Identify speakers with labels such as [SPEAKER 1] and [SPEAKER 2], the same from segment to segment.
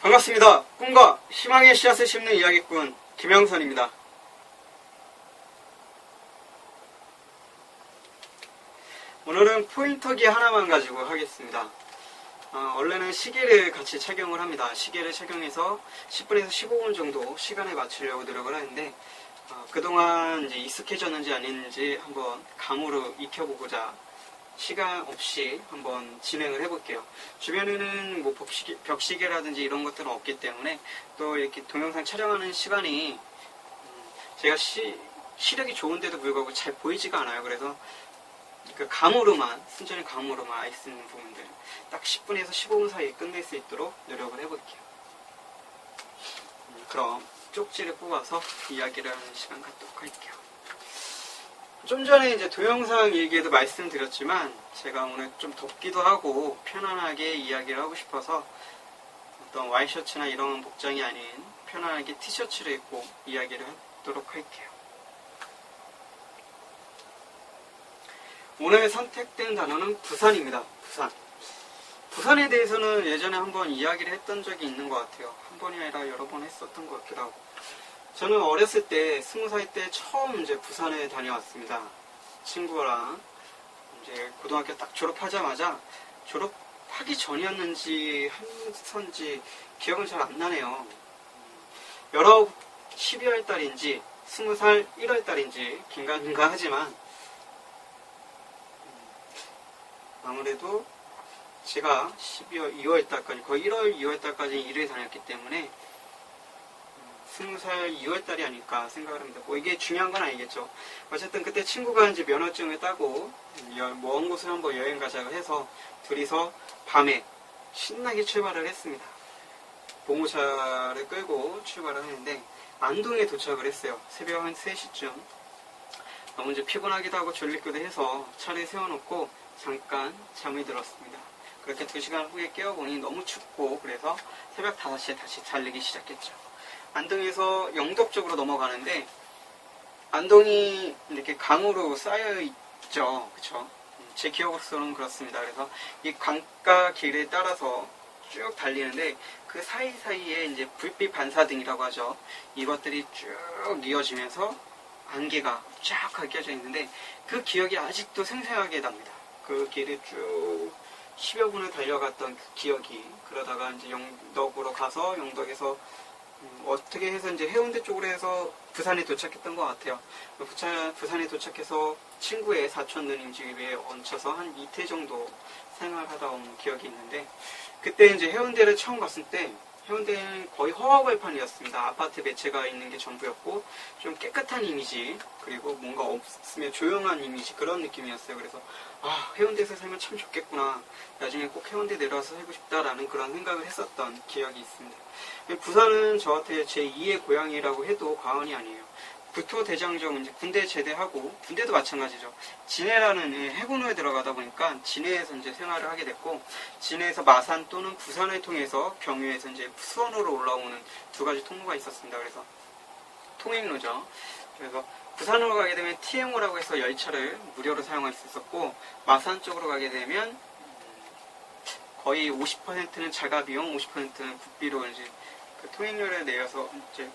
[SPEAKER 1] 반갑습니다. 꿈과 희망의 씨앗을 심는 이야기꾼 김영선입니다. 오늘은 포인터기 하나만 가지고 하겠습니다. 원래는 시계를 같이 착용을 합니다. 시계를 착용해서 10분에서 15분 정도 시간에 맞추려고 노력을 하는데 그동안 이제 익숙해졌는지 아닌지 한번 감으로 익혀보고자 시간 없이 한번 진행을 해볼게요. 주변에는 뭐 벽시계라든지 이런 것들은 없기 때문에 또 이렇게 동영상 촬영하는 시간이 제가 시력이 좋은데도 불구하고 잘 보이지가 않아요. 그래서 그 감으로만, 순전히 감으로만 알 수 있는 부분들 딱 10분에서 15분 사이에 끝낼 수 있도록 노력을 해볼게요. 그럼 쪽지를 뽑아서 이야기를 하는 시간 갖도록 할게요. 좀 전에 이제 동영상 얘기에도 말씀드렸지만 제가 오늘 좀 덥기도 하고 편안하게 이야기를 하고 싶어서 어떤 와이셔츠나 이런 복장이 아닌 편안하게 티셔츠를 입고 이야기를 하도록 할게요. 오늘 선택된 단어는 부산입니다. 부산. 부산에 대해서는 예전에 한번 이야기를 했던 적이 있는 것 같아요. 한 번이 아니라 여러 번 했었던 것 같기도 하고. 저는 어렸을 때 20살 때 처음 이제 부산에 다녀왔습니다. 친구랑 이제 고등학교 딱 졸업하자마자, 졸업하기 전이었는지 한선지 기억은 잘 안 나네요. 19, 12월 달인지 20살 1월 달인지 긴가민가 하지만 아무래도 제가 12월, 2월 달까지, 거의 1월, 2월 달까지 일을 다녔기 때문에 20살 2월 달이 아닐까 생각을 합니다. 뭐 이게 중요한 건 아니겠죠. 어쨌든 그때 친구가 이제 면허증을 따고 먼 곳을 한번 여행 가자고 해서 둘이서 밤에 신나게 출발을 했습니다. 보모차를 끌고 출발을 했는데 안동에 도착을 했어요. 새벽 한 3시쯤. 너무 이제 피곤하기도 하고 졸리기도 해서 차를 세워놓고 잠깐 잠이 들었습니다. 그렇게 2시간 후에 깨어보니 너무 춥고 그래서 새벽 5시에 다시 달리기 시작했죠. 안동에서 영덕 쪽으로 넘어가는데 안동이 이렇게 강으로 쌓여 있죠. 그쵸? 제 기억으로는 그렇습니다. 그래서 이 강가 길에 따라서 쭉 달리는데 그 사이사이에 이제 불빛 반사등이라고 하죠. 이것들이 쭉 이어지면서 안개가 쫙 껴져 있는데 그 기억이 아직도 생생하게 납니다. 그 길을 쭉 10여 분을 달려갔던 그 기억이, 그러다가 이제 영덕으로 가서 영덕에서 어떻게 해서 이제 해운대 쪽으로 해서 부산에 도착했던 것 같아요. 부산에 도착해서 친구의 사촌 누님 집에 얹혀서 한 이틀 정도 생활하다 온 기억이 있는데, 그때 이제 해운대를 처음 갔을 때 해운대는 거의 허허벌판이었습니다. 아파트 매체가 있는 게 전부였고 좀 깨끗한 이미지, 그리고 뭔가 없으면 조용한 이미지, 그런 느낌이었어요. 그래서 해운대에서 살면 참 좋겠구나, 나중에 꼭 해운대 내려와서 살고 싶다라는 그런 생각을 했었던 기억이 있습니다. 부산은 저한테 제2의 고향이라고 해도 과언이 아니에요. 국토대장정 이제 군대 제대하고, 군대도 마찬가지죠. 진해라는 해군호에 들어가다 보니까 진해에서 이제 생활을 하게 됐고, 진해에서 마산 또는 부산을 통해서 경유해서 이제 수원으로 올라오는 2가지 통로가 있었습니다. 그래서 통행로죠. 그래서 부산으로 가게 되면 TMO라고 해서 열차를 무료로 사용할 수 있었고, 마산 쪽으로 가게 되면 거의 50%는 자가 비용, 50%는 국비로 이제 그 통행료를 내어서 이제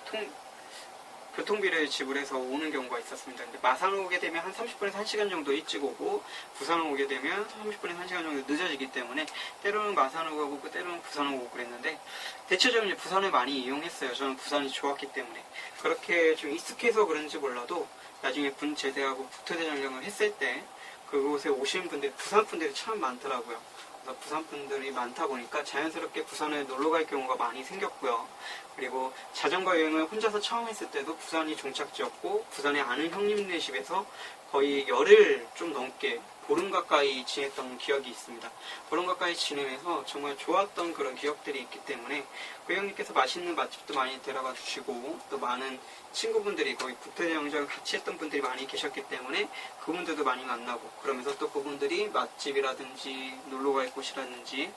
[SPEAKER 1] 교통비를 지불해서 오는 경우가 있었습니다. 근데 마산을 오게 되면 한 30분에서 1시간 정도 일찍 오고, 부산을 오게 되면 30분에서 1시간 정도 늦어지기 때문에 때로는 마산을 오고 때로는 부산을 오고 그랬는데, 대체적으로 이제 부산을 많이 이용했어요. 저는 부산이 좋았기 때문에. 그렇게 좀 익숙해서 그런지 몰라도 나중에 군 제대하고 국토대장정을 했을 때 그곳에 오시는 분들이 부산 분들이 참 많더라고요. 그래서 부산 분들이 많다 보니까 자연스럽게 부산에 놀러 갈 경우가 많이 생겼고요. 그리고 자전거 여행을 혼자서 처음 했을 때도 부산이 종착지였고, 부산에 아는 형님네 집에서 거의 열흘 좀 넘게, 보름 가까이 지냈던 기억이 있습니다. 보름 가까이 지내면서 정말 좋았던 그런 기억들이 있기 때문에 그 형님께서 맛있는 맛집도 많이 데려가 주시고, 또 많은 친구분들이, 거의 국토대장정을 같이 했던 분들이 많이 계셨기 때문에 그분들도 많이 만나고, 그러면서 또 그분들이 맛집이라든지 놀러갈 곳이라든지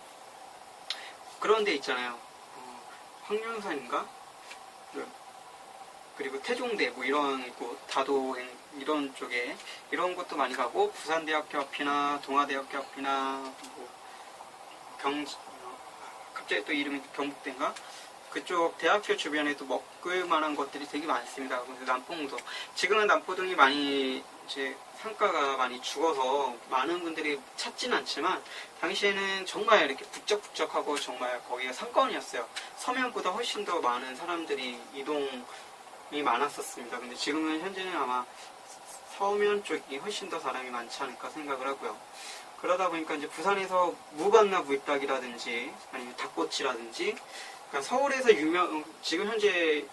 [SPEAKER 1] 그런 데 있잖아요. 황룡산인가? 그리고 태종대, 뭐 이런 곳, 다도 이런 쪽에 이런 곳도 많이 가고, 부산대학교 앞이나 동아대학교 앞이나 뭐 갑자기 또 이름이 경북대인가? 그쪽 대학교 주변에도 먹을 만한 것들이 되게 많습니다. 그래서 남포공도. 지금은 남포동이 많이 이제 상가가 많이 죽어서 많은 분들이 찾지는 않지만 당시에는 정말 이렇게 북적북적하고 정말 거기가 상권이었어요. 서면보다 훨씬 더 많은 사람들이 이동이 많았었습니다. 근데 지금은 현재는 아마 서면 쪽이 훨씬 더 사람이 많지 않을까 생각을 하고요. 그러다 보니까 이제 부산에서 무반나 무익닭이라든지 아니면 닭꼬치라든지 그러니까 서울에서 지금 현재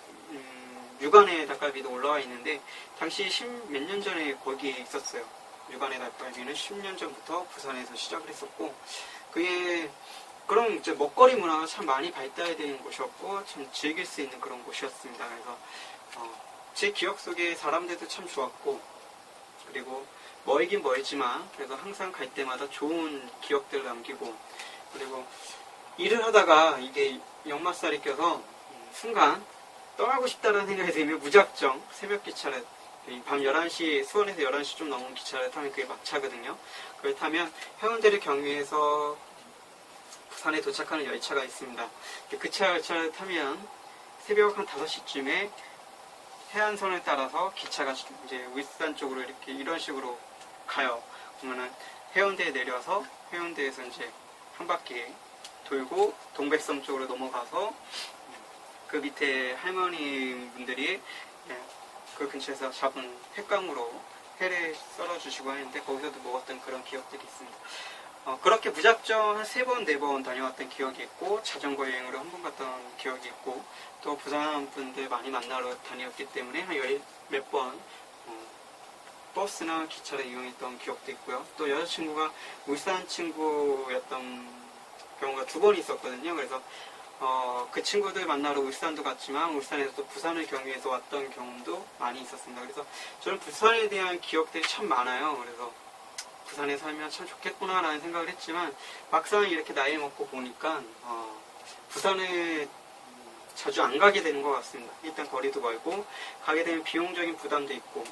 [SPEAKER 1] 육안의 닭갈비도 올라와 있는데 당시 몇 년 전에 거기에 있었어요. 육안의 닭갈비는 10년 전부터 부산에서 시작을 했었고 그게 그런 이제 먹거리 문화가 참 많이 발달된 곳이었고 참 즐길 수 있는 그런 곳이었습니다. 그래서 제 기억 속에 사람들도 참 좋았고 그리고 멀긴 멀지만 그래도 항상 갈 때마다 좋은 기억들을 남기고 그리고 일을 하다가 이게 역마살이 껴서 순간 떠나고 싶다는 생각이 들면 무작정 새벽 기차를 밤 11시 수원에서 11시 좀 넘은 기차를 타면 그게 막차거든요. 그걸 타면 해운대를 경유해서 부산에 도착하는 열차가 있습니다. 그 열차를 타면 새벽 한 5시쯤에 해안선을 따라서 기차가 이제 울산 쪽으로 이렇게 이런 식으로 가요. 그러면은 해운대에 내려서 해운대에서 이제 한 바퀴 돌고 동백섬 쪽으로 넘어가서 그 밑에 할머니분들이 그 근처에서 잡은 횟감으로 회를 썰어주시고 하는데 거기서도 먹었던 그런 기억들이 있습니다. 그렇게 무작정 한 3번, 4번 다녀왔던 기억이 있고 자전거 여행으로 한 번 갔던 기억이 있고 또 부산 분들 많이 만나러 다녔기 때문에 한 몇 번 버스나 기차를 이용했던 기억도 있고요. 또 여자친구가 울산 친구였던 경우가 2번 있었거든요. 그래서 그 친구들 만나러 울산도 갔지만 울산에서 또 부산을 경유해서 왔던 경험도 많이 있었습니다. 그래서 저는 부산에 대한 기억들이 참 많아요. 그래서 부산에 살면 참 좋겠구나 라는 생각을 했지만 막상 이렇게 나이 먹고 보니까 부산에 자주 안 가게 되는 것 같습니다. 일단 거리도 멀고 가게 되면 비용적인 부담도 있고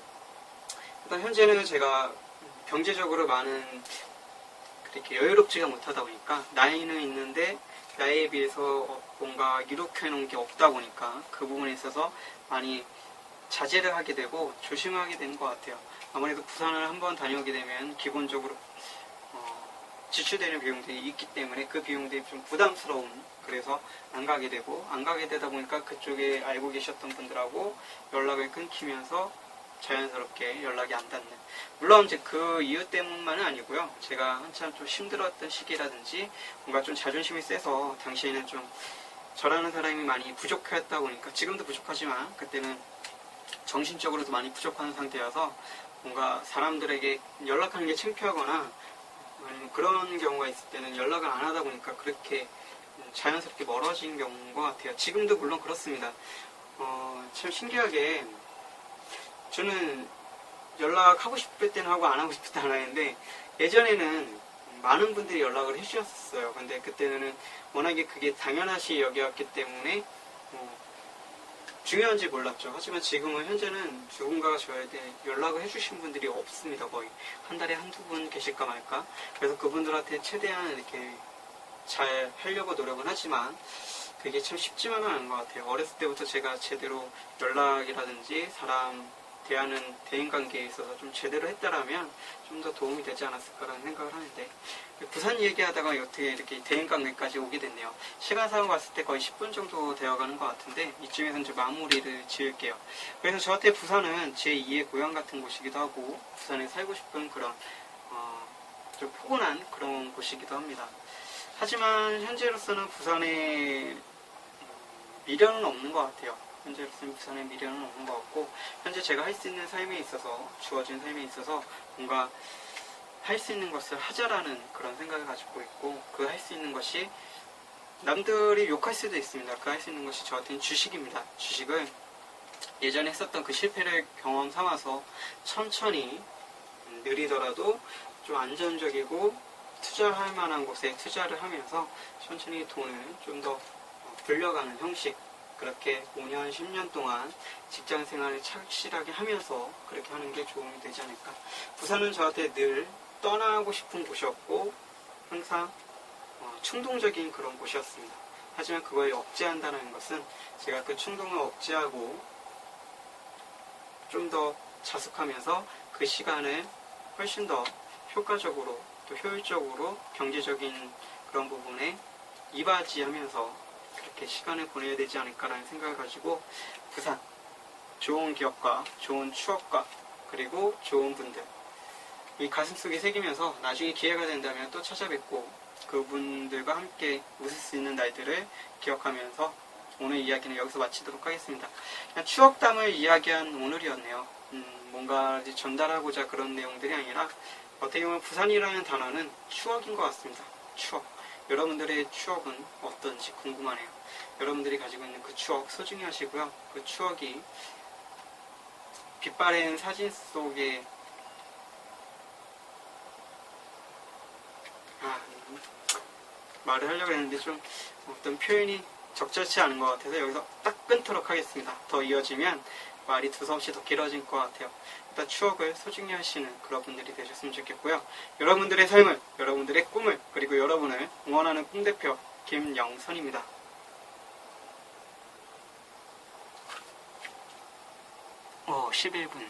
[SPEAKER 1] 일단 현재는 제가 경제적으로 많은 그렇게 여유롭지가 못하다 보니까 나이는 있는데 나이에 비해서 뭔가 이룩해 놓은 게 없다 보니까 그 부분에 있어서 많이 자제를 하게 되고 조심하게 되는 것 같아요. 아무래도 부산을 한번 다녀오게 되면 기본적으로 지출되는 비용들이 있기 때문에 그 비용들이 좀 부담스러운 그래서 안 가게 되고 안 가게 되다 보니까 그쪽에 알고 계셨던 분들하고 연락을 끊기면서 자연스럽게 연락이 안 닿는 물론 이제 그 이유 때문만은 아니고요. 제가 한참 좀 힘들었던 시기라든지 뭔가 좀 자존심이 세서 당시에는 좀 저라는 사람이 많이 부족했다 보니까 지금도 부족하지만 그때는 정신적으로도 많이 부족한 상태여서 뭔가 사람들에게 연락하는 게 창피하거나 아니면 그런 경우가 있을 때는 연락을 안 하다 보니까 그렇게 자연스럽게 멀어진 경우인 것 같아요. 지금도 물론 그렇습니다. 참 신기하게 저는 연락하고 싶을 때는 하고 안 하고 싶을 때는 안 하는데 예전에는 많은 분들이 연락을 해주셨어요. 근데 그때는 워낙에 그게 당연하시 여기었기 때문에 중요한지 몰랐죠. 하지만 지금은 현재는 누군가가 저에게 연락을 해주신 분들이 없습니다. 거의 한 달에 한두 분 계실까 말까. 그래서 그분들한테 최대한 이렇게 잘 하려고 노력은 하지만 그게 참 쉽지만은 않은 것 같아요. 어렸을 때부터 제가 제대로 연락이라든지 사람 대하는 대인관계에 있어서 좀 제대로 했다라면 좀 더 도움이 되지 않았을까라는 생각을 하는데 부산 얘기하다가 어떻게 이렇게 대인관계까지 오게 됐네요. 시간상으로 봤을 때 거의 10분 정도 되어가는 것 같은데 이쯤에서 이제 마무리를 지을게요. 그래서 저한테 부산은 제2의 고향 같은 곳이기도 하고 부산에 살고 싶은 그런 좀 포근한 그런 곳이기도 합니다. 하지만 현재로서는 부산에 미련은 없는 것 같아요. 현재로서는 부산에 미련은 없는 것 같고 현재 제가 할 수 있는 삶에 있어서 주어진 삶에 있어서 뭔가 할 수 있는 것을 하자라는 그런 생각을 가지고 있고 그 할 수 있는 것이 남들이 욕할 수도 있습니다. 그 할 수 있는 것이 저한테는 주식입니다. 주식을 예전에 했었던 그 실패를 경험 삼아서 천천히 느리더라도 좀 안전적이고 투자할 만한 곳에 투자를 하면서 천천히 돈을 좀 더 불려가는 형식 그렇게 5년, 10년 동안 직장 생활을 착실하게 하면서 그렇게 하는 게 도움이 되지 않을까. 부산은 저한테 늘 떠나고 싶은 곳이었고 항상 충동적인 그런 곳이었습니다. 하지만 그걸 억제한다는 것은 제가 그 충동을 억제하고 좀 더 자숙하면서 그 시간을 훨씬 더 효과적으로 또 효율적으로 경제적인 그런 부분에 이바지하면서 그렇게 시간을 보내야 되지 않을까라는 생각을 가지고 부산 좋은 기억과 좋은 추억과 그리고 좋은 분들 이 가슴속에 새기면서 나중에 기회가 된다면 또 찾아뵙고 그분들과 함께 웃을 수 있는 날들을 기억하면서 오늘 이야기는 여기서 마치도록 하겠습니다. 그냥 추억담을 이야기한 오늘이었네요. 뭔가 이제 전달하고자 그런 내용들이 아니라 어떻게 보면 부산이라는 단어는 추억인 것 같습니다. 추억. 여러분들의 추억은 어떤지 궁금하네요. 여러분들이 가지고 있는 그 추억 소중히 하시고요. 그 추억이 빛바랜 사진 속에 말을 하려고 했는데 좀 어떤 표현이 적절치 않은 것 같아서 여기서 딱 끊도록 하겠습니다. 더 이어지면 말이 두서없이 더 길어질 것 같아요. 일단 추억을 소중히 하시는 그런 분들이 되셨으면 좋겠고요. 여러분들의 삶을, 여러분들의 꿈을, 그리고 여러분을 응원하는 꿈대표 김영선입니다. 11분